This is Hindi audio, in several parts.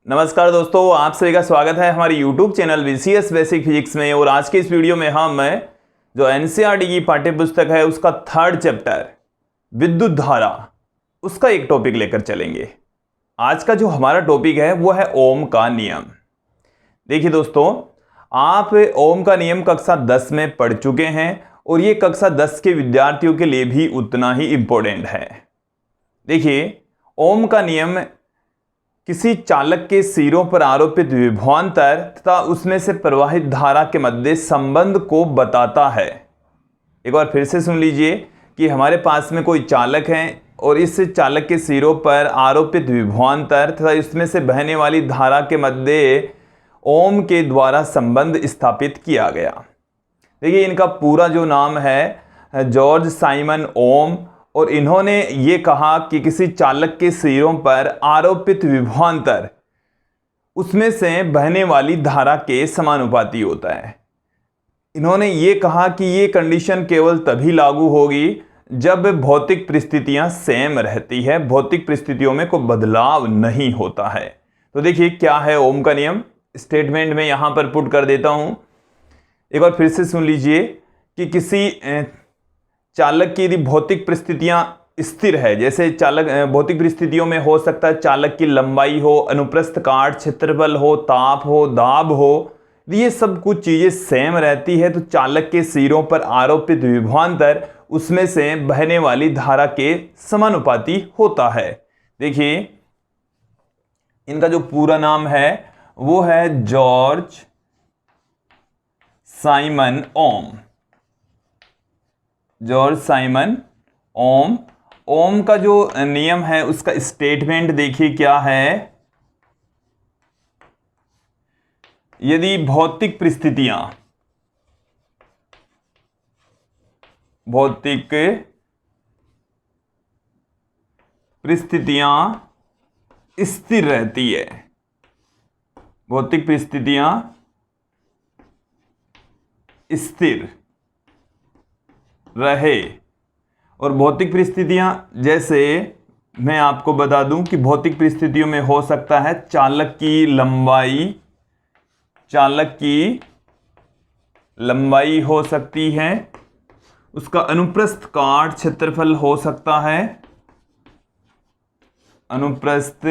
नमस्कार दोस्तों, आप सभी का स्वागत है हमारे YouTube channel VCS basic physics में। और आज के इस वीडियो में हम जो NCERT की पाठ्य पुस्तक है उसका 3rd चैप्टर विद्युत धारा, उसका एक टॉपिक लेकर चलेंगे। आज का जो हमारा टॉपिक है वो है ओम का नियम। देखिए दोस्तों, आप ओम का नियम कक्षा 10 में पढ़ चुके हैं और ये कक्षा 10 के विद्यार्थियों के लिए भी उतना ही इंपॉर्टेंट है। देखिए, ओम का नियम किसी चालक के सिरों पर आरोपित विभवांतर तथा उसमें से प्रवाहित धारा के मध्य संबंध को बताता है। एक बार फिर से सुन लीजिए कि हमारे पास में कोई चालक है और इस चालक के सिरों पर आरोपित विभवांतर तथा इसमें से बहने वाली धारा के मध्य ओम के द्वारा संबंध स्थापित किया गया। देखिए, इनका पूरा जो नाम है जॉर्ज साइमन ओम, और इन्होंने ये कहा कि किसी चालक के सिरों पर आरोपित विभवांतर उसमें से बहने वाली धारा के समानुपाती होता है। इन्होंने ये कहा कि ये कंडीशन केवल तभी लागू होगी जब भौतिक परिस्थितियां सेम रहती है, भौतिक परिस्थितियों में कोई बदलाव नहीं होता है। तो देखिए क्या है ओम का नियम, स्टेटमेंट में यहां पर पुट कर देता हूं। एक बार फिर से सुन लीजिए कि किसी चालक की यदि भौतिक परिस्थितियां स्थिर है, जैसे चालक भौतिक परिस्थितियों में हो सकता है चालक की लंबाई हो, अनुप्रस्थ काट, क्षेत्रफल हो, ताप हो, दाब हो, ये सब कुछ चीजें सेम रहती है, तो चालक के सिरों पर आरोपित विभवांतर उसमें से बहने वाली धारा के समानुपाती होता है। देखिए, इनका जो पूरा नाम है वो है जॉर्ज साइमन ओम। जॉर्ज साइमन ओम। ओम का जो नियम है उसका स्टेटमेंट देखिए क्या है। यदि भौतिक परिस्थितियां स्थिर रहती है, भौतिक परिस्थितियां स्थिर रहे, और भौतिक परिस्थितियां जैसे मैं आपको बता दूं कि भौतिक परिस्थितियों में हो सकता है चालक की लंबाई हो सकती है, उसका अनुप्रस्थ काट क्षेत्रफल हो सकता है, अनुप्रस्थ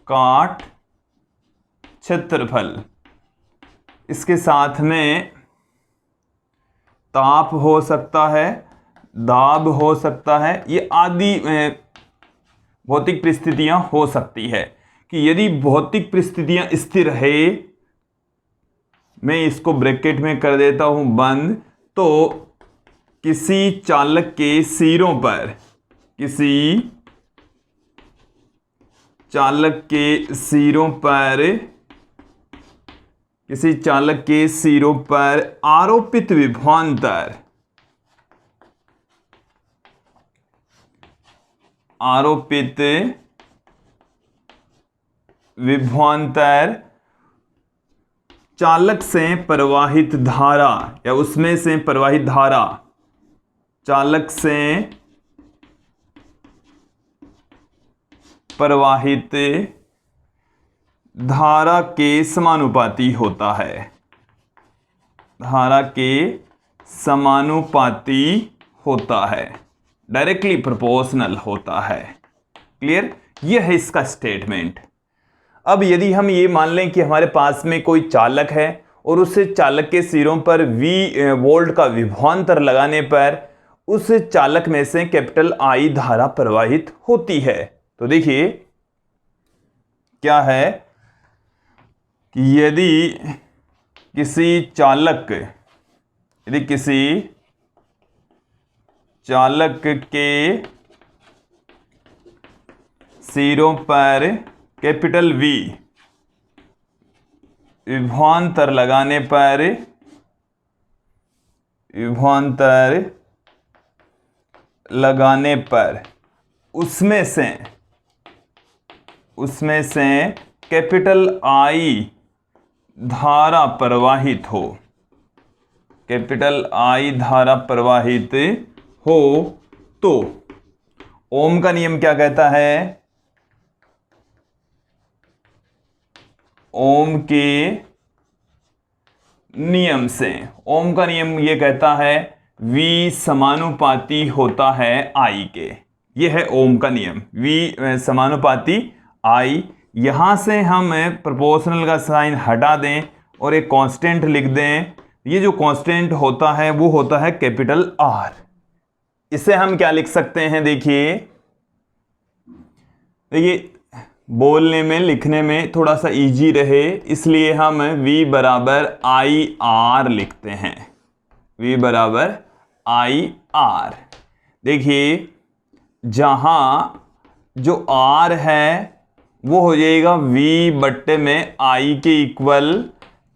काट क्षेत्रफल, इसके साथ में ताप हो सकता है, दाब हो सकता है, ये आदि भौतिक परिस्थितियां हो सकती है। कि यदि भौतिक परिस्थितियां स्थिर है, मैं इसको ब्रैकेट में कर देता हूं बंद, तो किसी चालक के सिरों पर, किसी चालक के सिरों पर आरोपित विभवांतर चालक से प्रवाहित धारा या उसमें से प्रवाहित धारा, चालक से प्रवाहित धारा के समानुपाती होता है, धारा के समानुपाती होता है, डायरेक्टली प्रोपोर्शनल होता है। क्लियर? यह है इसका स्टेटमेंट। अब यदि हम ये मान लें कि हमारे पास में कोई चालक है और उस चालक के सिरों पर V वोल्ट का विभवांतर लगाने पर उस चालक में से कैपिटल I धारा प्रवाहित होती है, तो देखिए क्या है कि यदि किसी चालक के सिरों पर कैपिटल V विभवांतर लगाने पर उसमें से कैपिटल I धारा प्रवाहित हो, कैपिटल I धारा प्रवाहित हो, तो ओम का नियम क्या कहता है ओम के नियम से। ओम का नियम ये कहता है V समानुपाती होता है I के। ये है ओम का नियम, V समानुपाती I। यहां से हम प्रोपोर्शनल का साइन हटा दें और एक कांस्टेंट लिख दें। ये जो कांस्टेंट होता है वो होता है कैपिटल R। इसे हम क्या लिख सकते हैं, देखिए बोलने में लिखने में थोड़ा सा इजी रहे इसलिए हम V बराबर IR लिखते हैं। V बराबर IR। देखिए जहां जो R है वो हो जाएगा V बट्टे में I के इक्वल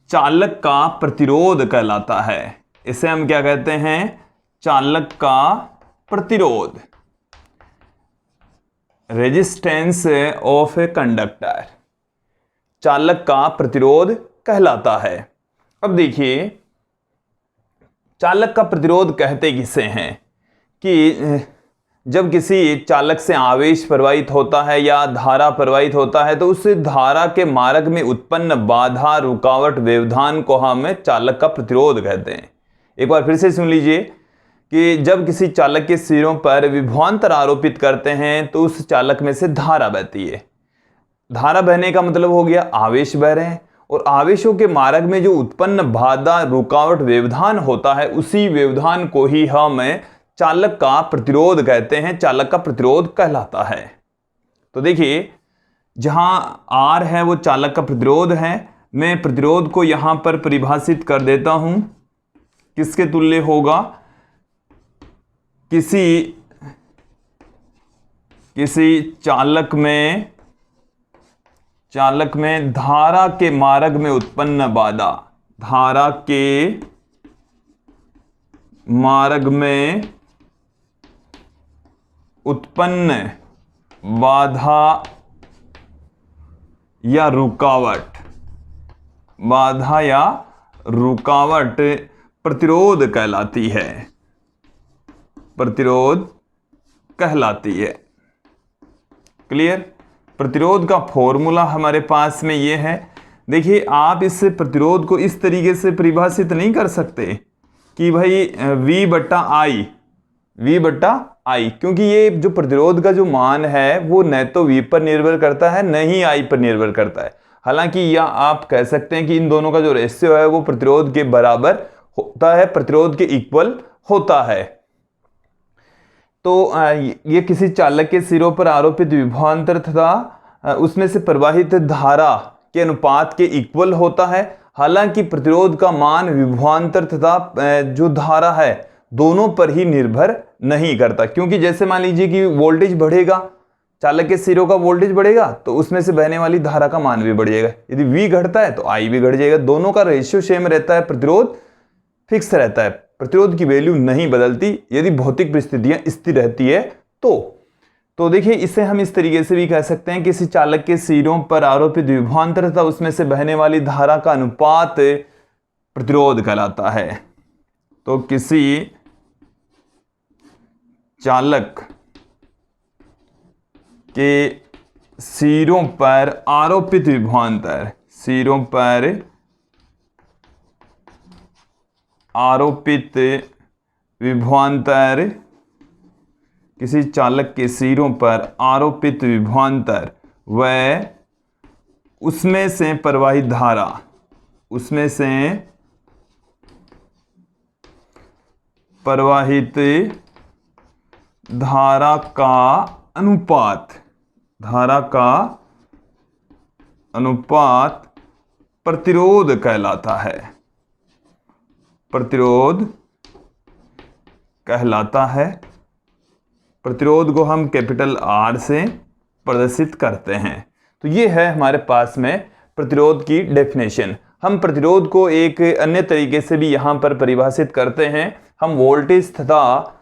चालक का प्रतिरोध कहलाता है। इसे हम क्या कहते हैं, चालक का प्रतिरोध, रेजिस्टेंस ऑफ ए कंडक्टर, चालक का प्रतिरोध कहलाता है। अब देखिए चालक का प्रतिरोध कहते किसे हैं कि जब किसी चालक से आवेश प्रवाहित होता है या धारा प्रवाहित होता है तो उस धारा के मार्ग में उत्पन्न बाधा, रुकावट, व्यवधान को हम चालक का प्रतिरोध कहते हैं। एक बार फिर से सुन लीजिए कि जब किसी चालक के सिरों पर विभवांतर आरोपित करते हैं तो उस चालक में से धारा बहती है। धारा बहने का मतलब हो गया आवेश बह रहे हैं, और आवेशों के मार्ग में जो उत्पन्न बाधा, रुकावट, व्यवधान होता है उसी व्यवधान को ही हम चालक का प्रतिरोध कहते हैं, चालक का प्रतिरोध कहलाता है। तो देखिए जहां R है वो चालक का प्रतिरोध है। मैं प्रतिरोध को यहां पर परिभाषित कर देता हूं, किसके तुल्य होगा, किसी चालक में धारा के मार्ग में उत्पन्न बाधा, धारा के मार्ग में उत्पन्न बाधा या रुकावट, बाधा या रुकावट प्रतिरोध कहलाती है, प्रतिरोध कहलाती है। क्लियर। प्रतिरोध का फॉर्मूला हमारे पास में ये है। देखिए आप इस प्रतिरोध को इस तरीके से परिभाषित नहीं कर सकते कि भाई V बट्टा I, क्योंकि ये जो प्रतिरोध का जो मान है वो न तो V पर निर्भर करता है न ही I पर निर्भर करता है। हालांकि या आप कह सकते हैं कि इन दोनों का जो रेशियो है वो प्रतिरोध के बराबर होता है, प्रतिरोध के इक्वल होता है। तो ये किसी चालक के सिरों पर आरोपित विभवांतर तथा उसमें से प्रवाहित धारा के अनुपात के इक्वल होता है। हालांकि प्रतिरोध का मान विभवांतर तथा जो धारा है दोनों पर ही निर्भर नहीं करता, क्योंकि जैसे मान लीजिए कि वोल्टेज बढ़ेगा, चालक के सिरों का वोल्टेज बढ़ेगा तो उसमें से बहने वाली धारा का मान भी बढ़ जाएगा। यदि V घटता है तो I भी घट जाएगा। दोनों का रेशियो सेम रहता है, प्रतिरोध फिक्स रहता है, प्रतिरोध की वैल्यू नहीं बदलती यदि भौतिक परिस्थितियां स्थिर रहती है तो देखिए इसे हम इस तरीके से भी कह सकते हैं, किसी चालक के सिरों पर आरोपित विभवांतर तथा उसमें से बहने वाली धारा का अनुपात प्रतिरोध कहलाता है। तो किसी चालक के सिरों पर आरोपित विभवांतर, सिरों पर आरोपित विभवांतर, किसी चालक के सिरों पर आरोपित विभवांतर व उसमें से प्रवाहित धारा, उसमें से प्रवाहित धारा का अनुपात, धारा का अनुपात प्रतिरोध कहलाता है, प्रतिरोध कहलाता है। प्रतिरोध को हम कैपिटल R से प्रदर्शित करते हैं। तो ये है हमारे पास में प्रतिरोध की डेफिनेशन। हम प्रतिरोध को एक अन्य तरीके से भी यहां पर परिभाषित करते हैं। हम वोल्टेज तथा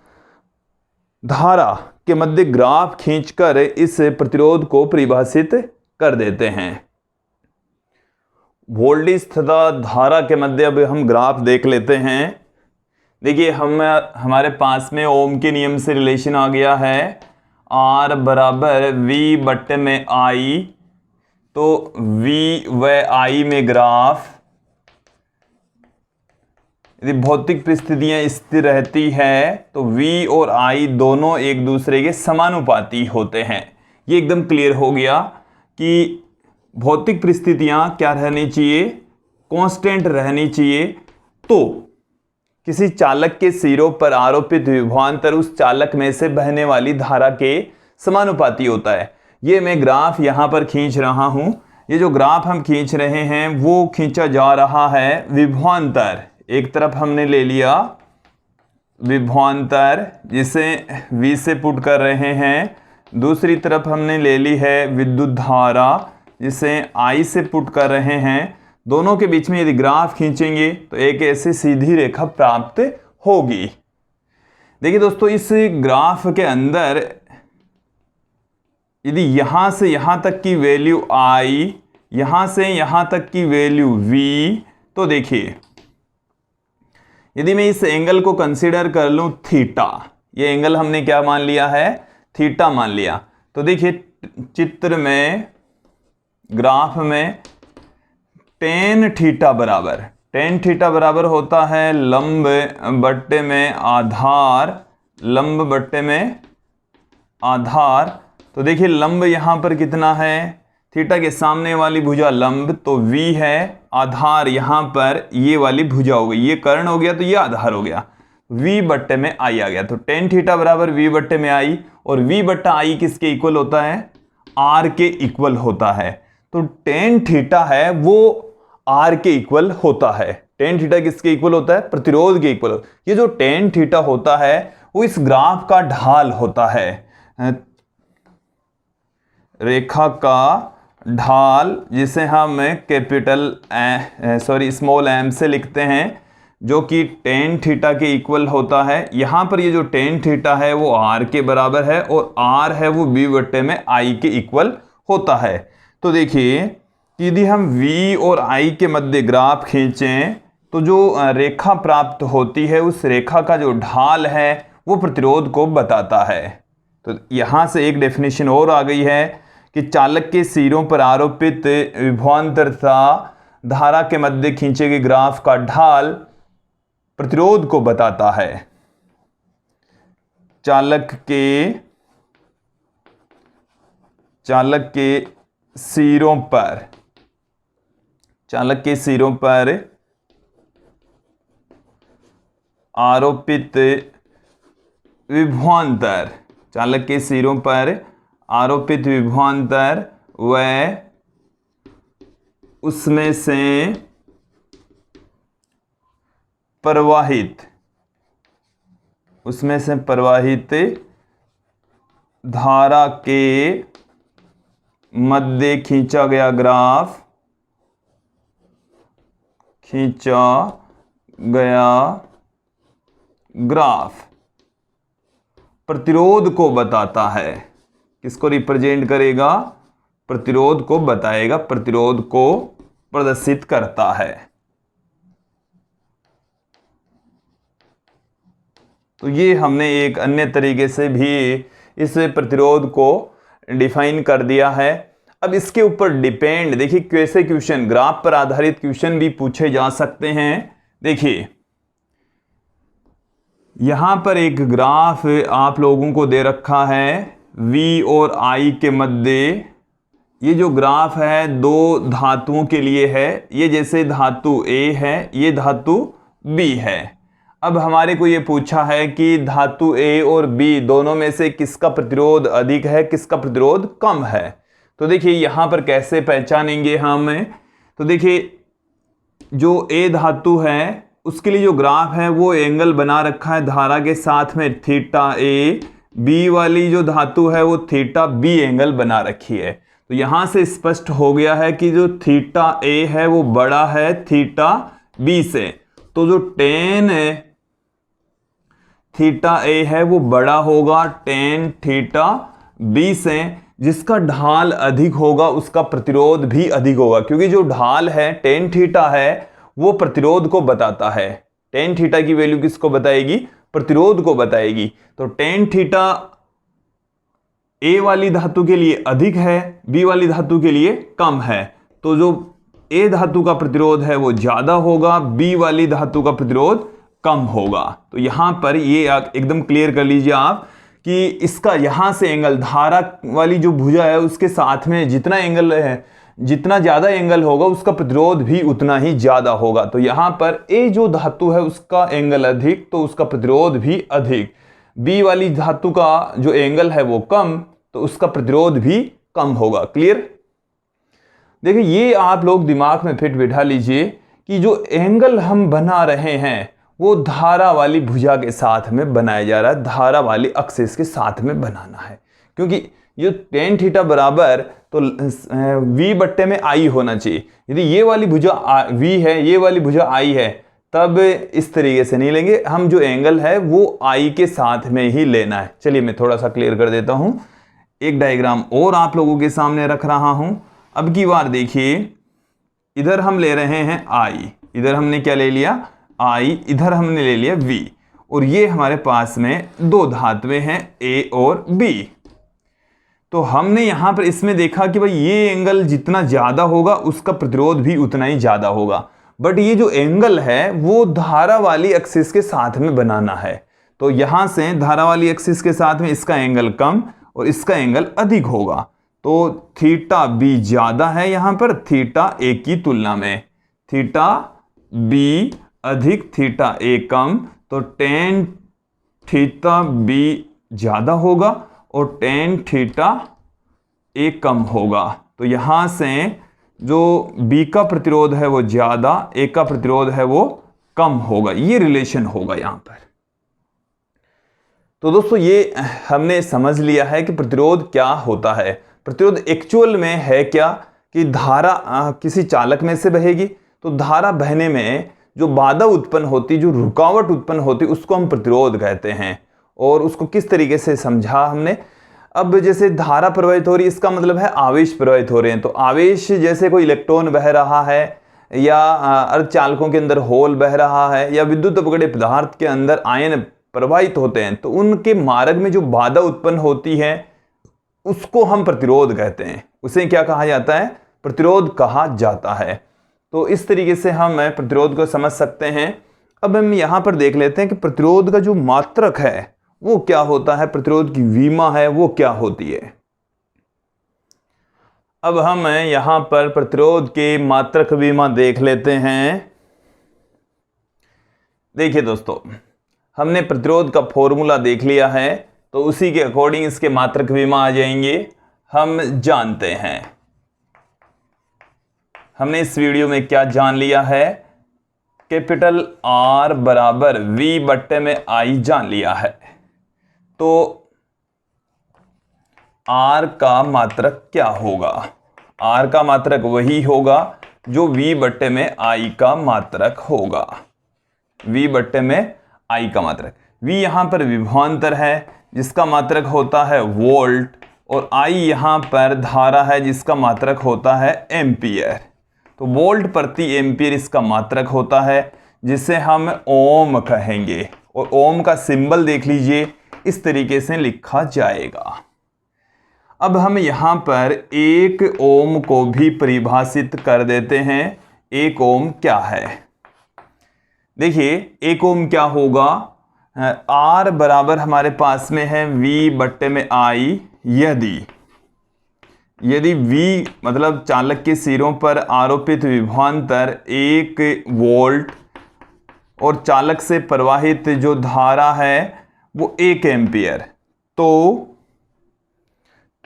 धारा के मध्य ग्राफ खींचकर इस प्रतिरोध को परिभाषित कर देते हैं। वोल्टेज तथा धारा के मध्य अब हम ग्राफ देख लेते हैं। देखिए हमारे पास में ओम के नियम से रिलेशन आ गया है, R बराबर V बट्टे में I। तो V व I में ग्राफ यदि भौतिक परिस्थितियां स्थिर रहती है तो V और I दोनों एक दूसरे के समानुपाती होते हैं। ये एकदम क्लियर हो गया कि भौतिक परिस्थितियां क्या रहनी चाहिए, कांस्टेंट रहनी चाहिए। तो किसी चालक के सिरों पर आरोपित विभवांतर उस चालक में से बहने वाली धारा के समानुपाती होता है। ये मैं ग्राफ यहां पर खींच रहा हूं। ये जो ग्राफ हम खींच रहे हैं वो खींचा जा रहा है विभवांतर। एक तरफ हमने ले लिया विभवांतर जिसे V से पुट कर रहे हैं, दूसरी तरफ हमने ले ली है विद्युत धारा जिसे I से पुट कर रहे हैं। दोनों के बीच में यदि ग्राफ खींचेंगे तो एक ऐसी सीधी रेखा प्राप्त होगी। देखिए दोस्तों, इस ग्राफ के अंदर यदि यहां से यहां तक की वैल्यू I, यहां से यहां तक की वैल्यू V, तो देखिए यदि मैं इस एंगल को कंसीडर कर लूं थीटा, ये एंगल हमने क्या मान लिया है, थीटा मान लिया। तो देखिए चित्र में, ग्राफ में टेन थीटा बराबर होता है लंब बट्टे में आधार, लंब बट्टे में आधार। तो देखिए लंब यहां पर कितना है, थीटा के सामने वाली भुजा लंब तो V है, आधार यहां पर ये वाली भुजा हो गई, ये कर्ण हो गया तो ये आधार हो गया, V बट्टे में I आ गया। तो टेन थीटा बराबर V बट्टे में I, और V बट्टा I किसके इक्वल होता है, R के इक्वल होता है। तो टेन थीटा है वो R के इक्वल होता है। टेन थीटा किसके इक्वल होता है, प्रतिरोध के इक्वल। ये जो टेन थीटा होता है वो इस ग्राफ का ढाल होता है, रेखा का ढाल, जिसे हम स्मॉल m से लिखते हैं, जो कि टेन थीटा के इक्वल होता है। यहां पर ये जो टेन थीटा है वो R के बराबर है और R है वो V बट्टे में I के इक्वल होता है। तो देखिए यदि हम V और I के मध्य ग्राफ खींचें तो जो रेखा प्राप्त होती है उस रेखा का जो ढाल है वो प्रतिरोध को बताता है। तो यहां से एक डेफिनेशन और आ गई है कि चालक के सिरों पर आरोपित विभवांतर तथा धारा के मध्य खींचे गए ग्राफ का ढाल प्रतिरोध को बताता है। चालक के सिरों पर आरोपित विभवांतर, चालक के सिरों पर आरोपित विभवांतर व उसमें से प्रवाहित धारा के मध्य खींचा गया ग्राफ प्रतिरोध को बताता है। किसको रिप्रेजेंट करेगा, प्रतिरोध को बताएगा, प्रतिरोध को प्रदर्शित करता है। तो ये हमने एक अन्य तरीके से भी इस प्रतिरोध को डिफाइन कर दिया है। अब इसके ऊपर डिपेंड, देखिए कैसे क्वेश्चन, ग्राफ पर आधारित क्वेश्चन भी पूछे जा सकते हैं। देखिए यहां पर एक ग्राफ आप लोगों को दे रखा है V और I के मध्य। ये जो ग्राफ है दो धातुओं के लिए है, ये जैसे धातु A है, ये धातु B है। अब हमारे को ये पूछा है कि धातु A और B दोनों में से किसका प्रतिरोध अधिक है, किसका प्रतिरोध कम है। तो देखिए यहां पर कैसे पहचानेंगे हम, तो देखिए जो A धातु है उसके लिए जो ग्राफ है वो एंगल बना रखा है धारा के साथ में थीटा A, B वाली जो धातु है वो थीटा B एंगल बना रखी है। तो यहां से स्पष्ट हो गया है कि जो थीटा A है वो बड़ा है थीटा B से। तो जो टेन थीटा A है वो बड़ा होगा टेन थीटा B से, जिसका ढाल अधिक होगा उसका प्रतिरोध भी अधिक होगा, क्योंकि जो ढाल है टेन थीटा है वो प्रतिरोध को बताता है। टेन थीटा की वैल्यू किसको बताएगी, प्रतिरोध को बताएगी। तो टेन थीटा ए वाली धातु के लिए अधिक है, बी वाली धातु के लिए कम है। तो जो ए धातु का प्रतिरोध है वो ज्यादा होगा, बी वाली धातु का प्रतिरोध कम होगा। तो यहां पर ये एकदम क्लियर कर लीजिए आप कि इसका यहां से एंगल, धारा वाली जो भुजा है उसके साथ में जितना एंगल है, जितना ज्यादा एंगल होगा उसका प्रतिरोध भी उतना ही ज्यादा होगा। तो यहां पर ए जो धातु है उसका एंगल अधिक, तो उसका प्रतिरोध भी अधिक। बी वाली धातु का जो एंगल है वो कम, तो उसका प्रतिरोध भी कम होगा। क्लियर? देखिए, ये आप लोग दिमाग में फिट बिठा लीजिए कि जो एंगल हम बना रहे हैं वो धारा वाली भुजा के साथ में बनाया जा रहा है, धारा वाली एक्सिस के साथ में बनाना है। क्योंकि ये tan थीटा बराबर तो v बट्टे में i होना चाहिए। यदि ये वाली भुजा v है, ये वाली भुजा i है, तब इस तरीके से नहीं लेंगे हम, जो एंगल है वो i के साथ में ही लेना है। चलिए मैं थोड़ा सा क्लियर कर देता हूं, एक डायग्राम और आप लोगों के सामने रख रहा हूं। अब की बार देखिए, इधर हम ले रहे हैं i, इधर हमने क्या ले लिया i, इधर हमने ले लिया v, और ये हमारे पास में दो धातुएं हैं a और b। तो हमने यहां पर इसमें देखा कि भाई ये एंगल जितना ज्यादा होगा उसका प्रतिरोध भी उतना ही ज्यादा होगा, बट ये जो एंगल है वो धारा वाली एक्सिस के साथ में बनाना है। तो यहां से धारा वाली एक्सिस के साथ में इसका एंगल कम और इसका एंगल अधिक होगा। तो थीटा b ज्यादा है यहां पर थीटा a की तुलना में, थीटा b अधिक थीटा a कम, तो tan थीटा b ज्यादा होगा और tan थीटा a कम होगा। तो यहां से जो b का प्रतिरोध है वो ज्यादा, a का प्रतिरोध है वो कम होगा, ये रिलेशन होगा यहां पर। तो दोस्तों ये हमने समझ लिया है कि प्रतिरोध क्या होता है। प्रतिरोध एक्चुअल में है क्या कि धारा किसी चालक में से बहेगी, तो धारा बहने में जो बाधा उत्पन्न होती, जो रुकावट उत्पन्न होती, उसको हम प्रतिरोध कहते हैं। और उसको किस तरीके से समझा हमने, अब जैसे धारा प्रवाहित हो रही, इसका मतलब है आवेश प्रवाहित हो रहे हैं। तो आवेश जैसे कोई इलेक्ट्रॉन बह रहा है, या अर्धचालकों के अंदर होल बह रहा है, या विद्युत अपघट्य पदार्थ के अंदर आयन प्रवाहित होते हैं, तो उनके मार्ग में जो बाधा उत्पन्न होती है उसको हम प्रतिरोध कहते हैं। उसे क्या कहा जाता है? प्रतिरोध कहा जाता है। तो इस तरीके से हम प्रतिरोध को समझ सकते हैं। अब हम यहां पर देख लेते हैं कि प्रतिरोध का जो मात्रक है वो क्या होता है, प्रतिरोध की विमा है वो क्या होती है। अब हम यहां पर प्रतिरोध के मात्रक विमा देख लेते हैं। देखिए दोस्तों, हमने प्रतिरोध का फॉर्मूला देख लिया है, तो उसी के अकॉर्डिंग इसके मात्रक विमा आ जाएंगे। हम जानते हैं, हमने इस वीडियो में क्या जान लिया है, कैपिटल R बराबर V बट्टे में I जान लिया है। तो R का मात्रक क्या होगा? R का मात्रक वही होगा जो V बट्टे में I का मात्रक होगा। V बट्टे में I का मात्रक, V यहां पर विभवांतर है जिसका मात्रक होता है वोल्ट, और I यहां पर धारा है जिसका मात्रक होता है एम्पियर। तो वोल्ट प्रति एम्पियर इसका मात्रक होता है, जिसे हम ओम कहेंगे। और ओम का सिंबल देख लीजिए, इस तरीके से लिखा जाएगा। अब हम यहां पर एक ओम को भी परिभाषित कर देते हैं। एक ओम क्या है? देखिए, एक ओम क्या होगा, R बराबर हमारे पास में है V बट्टे में I। यदि V मतलब चालक के सिरों पर आरोपित विभवांतर 1 वोल्ट और चालक से प्रवाहित जो धारा है वो 1 एम्पियर, तो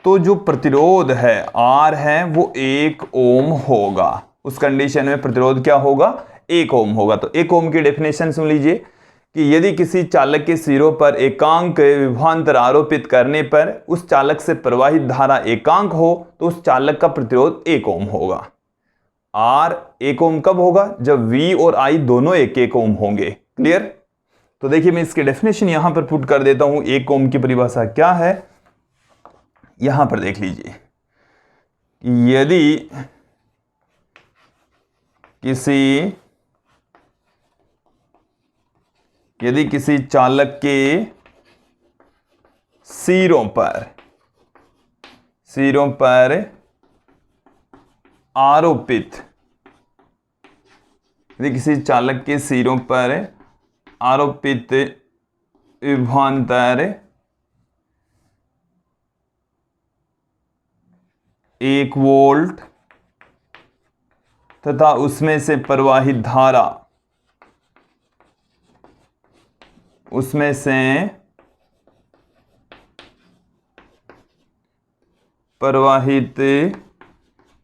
जो प्रतिरोध है R है वो 1 ओम होगा। उस कंडीशन में प्रतिरोध क्या होगा? 1 ओम होगा। तो 1 ओम की डेफिनेशन सुन लीजिए कि यदि किसी चालक के सिरों पर एकांक विभवांतर आरोपित करने पर उस चालक से प्रवाहित धारा एकांक हो, तो उस चालक का प्रतिरोध 1 ओम होगा। R 1 ओम कब होगा? जब V और I दोनों 1 ओम होंगे। क्लियर? तो देखिए, मैं इसकी डेफिनेशन यहां पर पुट कर देता हूं। 1 ओम की परिभाषा क्या है, यहां पर देख लीजिए। यदि किसी चालक के सिरों पर सिरों पर आरोपित, यदि किसी चालक के सिरों पर आरोपित विभवांतर 1 वोल्ट तथा उसमें से प्रवाहित धारा, उसमें से प्रवाहित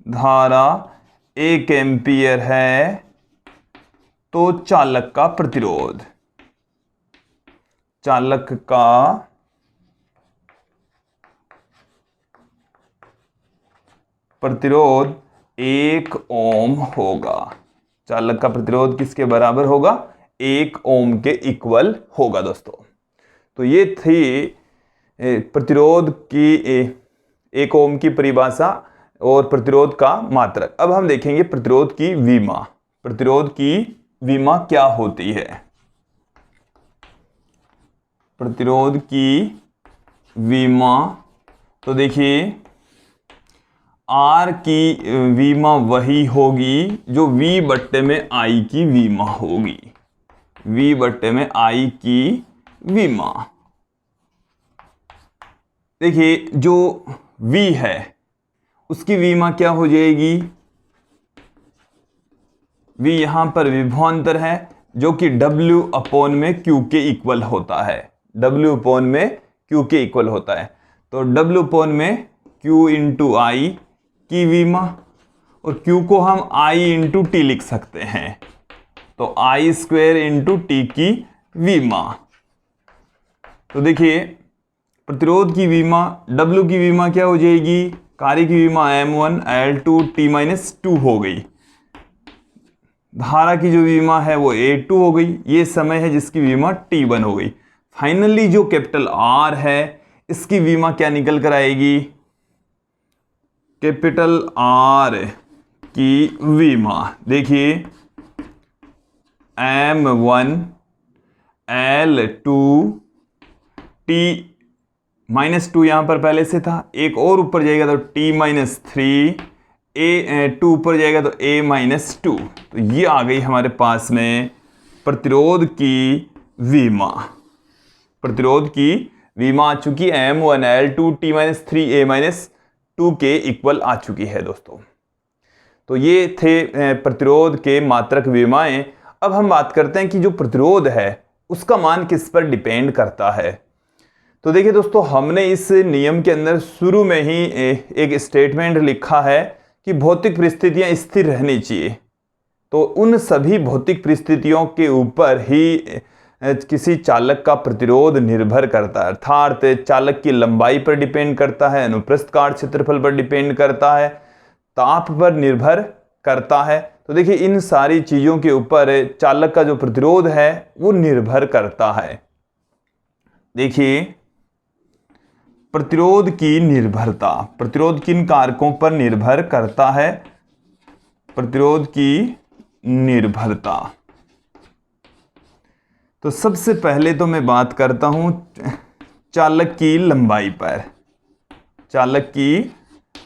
धारा 1 एम्पियर है, तो चालक का प्रतिरोध, चालक का प्रतिरोध 1 ओम होगा। चालक का प्रतिरोध किसके बराबर होगा? 1 ओम के इक्वल होगा दोस्तों। तो ये थी प्रतिरोध की 1 ओम की परिभाषा और प्रतिरोध का मात्रक। अब हम देखेंगे प्रतिरोध की विमा। प्रतिरोध की विमा क्या होती है? प्रतिरोध की विमा, तो देखिए R की विमा वही होगी जो V बट्टे में I की विमा होगी। V बट्टे में I की विमा, देखिए जो V है उसकी विमा क्या हो जाएगी? V यहां पर विभवांतर है जो कि W अपॉन में Q के इक्वल होता है। W अपॉन में Q के इक्वल होता है। तो W अपॉन में Q इंटू I की विमा, और Q को हम I इंटू T लिख सकते हैं, तो I स्क्वायर इंटू T की विमा। तो देखिए प्रतिरोध की विमा, W की विमा क्या हो जाएगी? कार्य की विमा M1 L2 T-2 हो गई। धारा की जो विमा है वो A2 हो गई। ये समय है जिसकी विमा T1 हो गई। फाइनली जो कैपिटल R है इसकी विमा क्या निकल कर आएगी? कैपिटल R की विमा देखिए M1 L2 T-2 यहां पर पहले से था, एक और ऊपर जाएगा तो T-3, A2 ऊपर जाएगा तो A-2। तो ये आ गई हमारे पास में प्रतिरोध की विमा। प्रतिरोध की विमा आ चुकी M1 L2 T-3 A-2 के इक्वल आ चुकी है दोस्तों। तो ये थे प्रतिरोध के मात्रक विमाएं। अब हम बात करते हैं कि जो प्रतिरोध है उसका मान किस पर डिपेंड करता है। तो देखिए दोस्तों, हमने इस नियम के अंदर शुरू में ही एक स्टेटमेंट लिखा है कि भौतिक परिस्थितियां स्थिर रहनी चाहिए। तो उन सभी भौतिक परिस्थितियों के ऊपर ही किसी चालक का प्रतिरोध निर्भर करता है, अर्थात चालक की लंबाई पर डिपेंड करता है, अनुप्रस्थ काट क्षेत्रफल पर डिपेंड करता है, ताप पर निर्भर करता है। तो देखिए इन सारी चीजों के ऊपर चालक का जो प्रतिरोध है वो निर्भर करता है। देखिए प्रतिरोध की निर्भरता, प्रतिरोध किन कारकों पर निर्भर करता है? प्रतिरोध की निर्भरता, तो सबसे पहले तो मैं बात करता हूं चालक की लंबाई पर। चालक की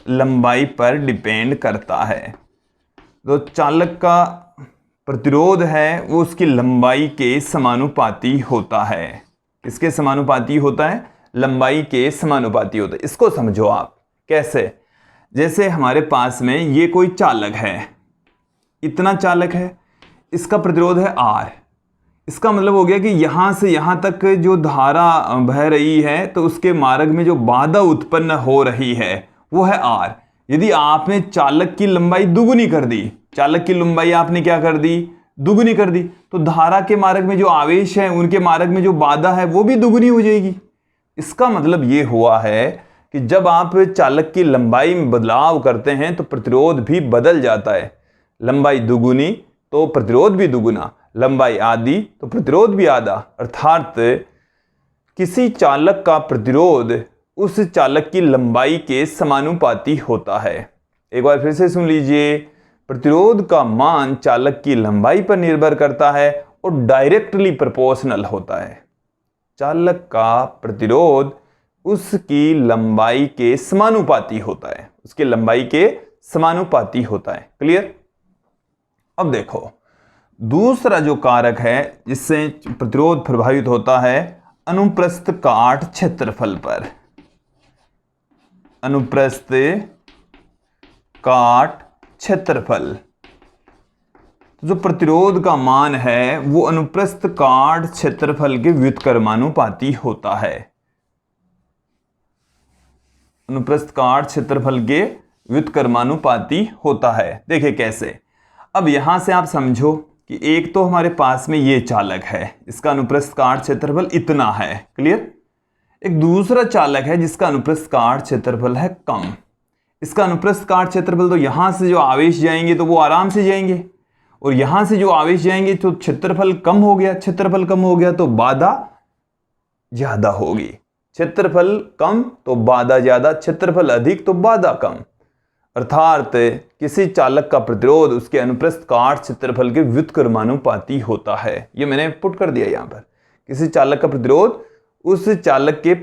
लंबाई पर डिपेंड करता है। तो चालक का प्रतिरोध है वो उसकी लंबाई के समानुपाती होता है। किसके समानुपाती होता है? लंबाई के समानुपाती होता है। इसको समझो आप कैसे? जैसे हमारे पास में ये कोई चालक है, इतना चालक है, इसका प्रतिरोध है R। इसका मतलब हो गया कि यहां से यहां तक जो धारा बह रही है तो उसके मार्ग में जो बाधा उत्पन्न हो रही है वो है R। यदि आपने चालक की लंबाई दुगुनी कर दी, चालक की लंबाई आपने क्या कर दी? दुगुनी कर दी, तो धारा के मार्ग में जो आवेश है, उनके मार्ग में जो बाधा है वो भी दुगुनी हो जाएगी। इसका मतलब ये हुआ है कि जब आप चालक की लंबाई में बदलाव करते हैं तो प्रतिरोध भी बदल जाता है। लंबाई दुगुनी तो प्रतिरोध भी दुगुना, लंबाई आधी तो प्रतिरोध भी आधा। अर्थात किसी चालक का प्रतिरोध उस चालक की लंबाई के समानुपाती होता है। एक बार फिर से सुन लीजिए, प्रतिरोध का मान चालक की लंबाई पर निर्भर करता है और डायरेक्टली प्रोपोर्शनल होता है। चालक का प्रतिरोध उसकी लंबाई के समानुपाती होता है, उसके लंबाई के समानुपाती होता है। क्लियर। अब देखो दूसरा जो कारक है जिससे प्रतिरोध प्रभावित होता है, अनुप्रस्थ काट क्षेत्रफल पर। अनुप्रस्थ काट क्षेत्रफल, जो प्रतिरोध का मान है वो अनुप्रस्थ काट क्षेत्रफल के व्युत्क्रमानुपाती होता है। अनुप्रस्थ काट क्षेत्रफल के व्युत्क्रमानुपाती होता है। देखिए कैसे। अब यहां से आप समझो कि एक तो हमारे पास में ये चालक है, इसका अनुप्रस्थ काट क्षेत्रफल इतना है। क्लियर। एक दूसरा चालक है जिसका अनुप्रस्थ काट क्षेत्रफल है कम। इसका अनुप्रस्थ काट क्षेत्रफल, तो यहां से जो आवेश जाएंगे तो वो आराम से जाएंगे, और यहां से जो आवेश जाएंगे तो क्षेत्रफल कम हो गया। क्षेत्रफल कम हो गया तो बाधा ज्यादा होगी। क्षेत्रफल कम तो बाधा ज्यादा, क्षेत्रफल अधिक तो बाधा कम। अर्थात किसी चालक का प्रतिरोध उसके अनुप्रस्थ काट क्षेत्रफल के व्युत्क्रमानुपाती होता है। ये मैंने पुट कर दिया यहां पर। किसी चालक का प्रतिरोध उस चालक के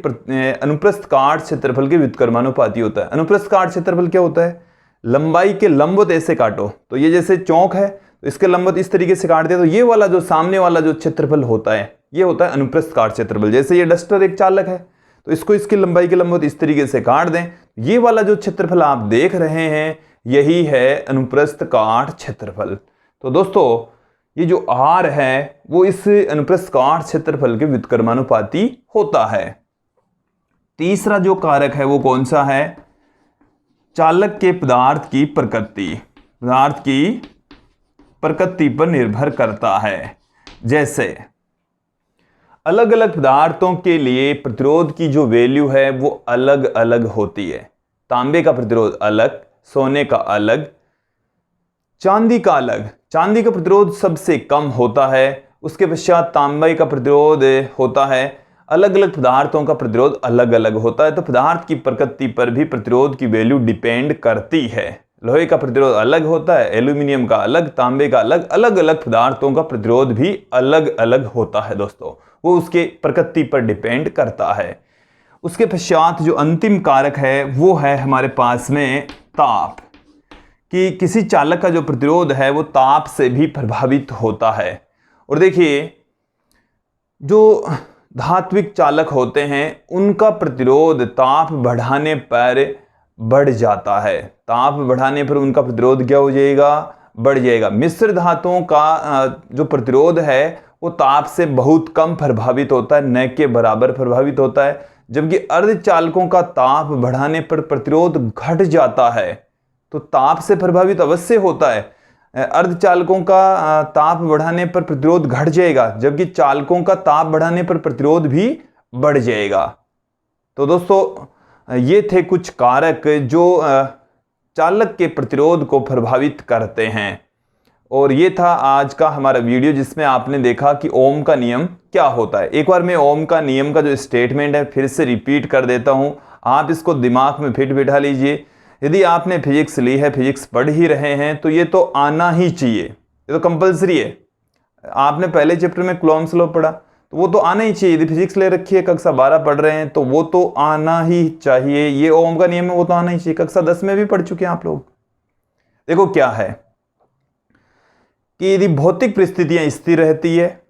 अनुप्रस्थ काट क्षेत्रफल के व्युत्क्रमानुपाती होता है। अनुप्रस्थ काट क्षेत्रफल क्या होता है? लंबाई के लंबवत ऐसे काटो, तो ये जैसे चौक है तो इसके लंबवत इस तरीके से काट दिया, तो ये वाला जो सामने वाला जो क्षेत्रफल होता है ये होता है अनुप्रस्थ काट क्षेत्रफल। जैसे ये डस्टर एक चालक है तो इसको इसकी लंबाई के लंबवत इस तरीके से काट दें, ये वाला जो क्षेत्रफल आप देख रहे हैं यही है अनुप्रस्थ काट क्षेत्रफल। तो दोस्तों ये जो R है वो इस अनुप्रस्थ काट क्षेत्रफल के व्युत्क्रमानुपाती होता है। तीसरा जो कारक है वो कौन सा है? चालक के पदार्थ की प्रकृति। पदार्थ की प्रकृति पर निर्भर करता है। जैसे अलग अलग पदार्थों के लिए प्रतिरोध की जो वैल्यू है वो अलग अलग होती है। तांबे का प्रतिरोध अलग, सोने का अलग, चांदी का अलग। चांदी का प्रतिरोध सबसे कम होता है, उसके पश्चात तांबे का प्रतिरोध होता है। अलग अलग पदार्थों का प्रतिरोध अलग अलग होता है। तो पदार्थ की प्रकृति पर भी प्रतिरोध की वैल्यू डिपेंड करती है। लोहे का प्रतिरोध अलग होता है, एल्यूमिनियम का अलग, तांबे का अलग। अलग अलग पदार्थों का प्रतिरोध भी अलग अलग होता है दोस्तों, वो उसके प्रकृति पर डिपेंड करता है। उसके पश्चात जो अंतिम कारक है वो है हमारे पास में ताप, कि किसी चालक का जो प्रतिरोध है वो ताप से भी प्रभावित होता है। और देखिए जो धात्विक चालक होते हैं उनका प्रतिरोध ताप बढ़ाने पर बढ़ जाता है। ताप बढ़ाने पर उनका प्रतिरोध क्या हो जाएगा? बढ़ जाएगा। मिश्र धातुओं का जो प्रतिरोध है वो ताप से बहुत कम प्रभावित होता है, न के बराबर प्रभावित होता है। जबकि अर्धचालकों का ताप बढ़ाने पर प्रतिरोध घट जाता है। तो ताप से प्रभावित अवश्य होता है। अर्धचालकों का ताप बढ़ाने पर प्रतिरोध घट जाएगा, जबकि चालकों का ताप बढ़ाने पर प्रतिरोध भी बढ़ जाएगा। तो दोस्तों ये थे कुछ कारक जो चालक के प्रतिरोध को प्रभावित करते हैं। और ये था आज का हमारा वीडियो जिसमें आपने देखा कि ओम का नियम क्या होता है। एक बार मैं ओम का नियम का जो स्टेटमेंट है फिर से रिपीट कर देता हूं, आप इसको दिमाग में फिट बिठा लीजिए। यदि आपने फिजिक्स ली है, फिजिक्स पढ़ ही रहे हैं, तो ये तो आना ही चाहिए, ये तो कंपलसरी है। आपने पहले चैप्टर में कूलॉम्स लॉ पढ़ा तो वो तो आना ही चाहिए। यदि फिजिक्स ले रखी है, कक्षा 12 पढ़ रहे हैं तो वो तो आना ही चाहिए। ये ओम का नियम है, वो तो आना ही चाहिए। कक्षा 10 में भी पढ़ चुके हैं आप लोग। देखो क्या है कि यदि भौतिक परिस्थितियां स्थिर रहती है,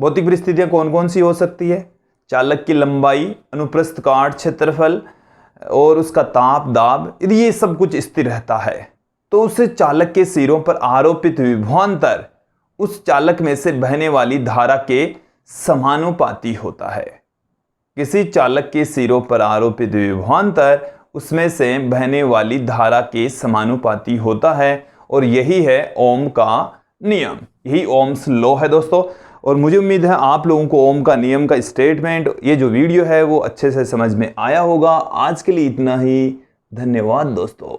भौतिक परिस्थितियां कौन कौन सी हो सकती है? चालक की लंबाई, अनुप्रस्थ काट क्षेत्रफल और उसका ताप दाब, यदि ये सब कुछ स्थिर रहता है तो उस चालक के सिरों पर आरोपित विभवांतर उस चालक में से बहने वाली धारा के समानुपाती होता है। किसी चालक के सिरों पर आरोपित विभवांतर उसमें से बहने वाली धारा के समानुपाती होता है, और यही है ओम का नियम, यही ओम्स लॉ है दोस्तों। और मुझे उम्मीद है आप लोगों को ओम का नियम का स्टेटमेंट, ये जो वीडियो है वो अच्छे से समझ में आया होगा। आज के लिए इतना ही, धन्यवाद दोस्तों।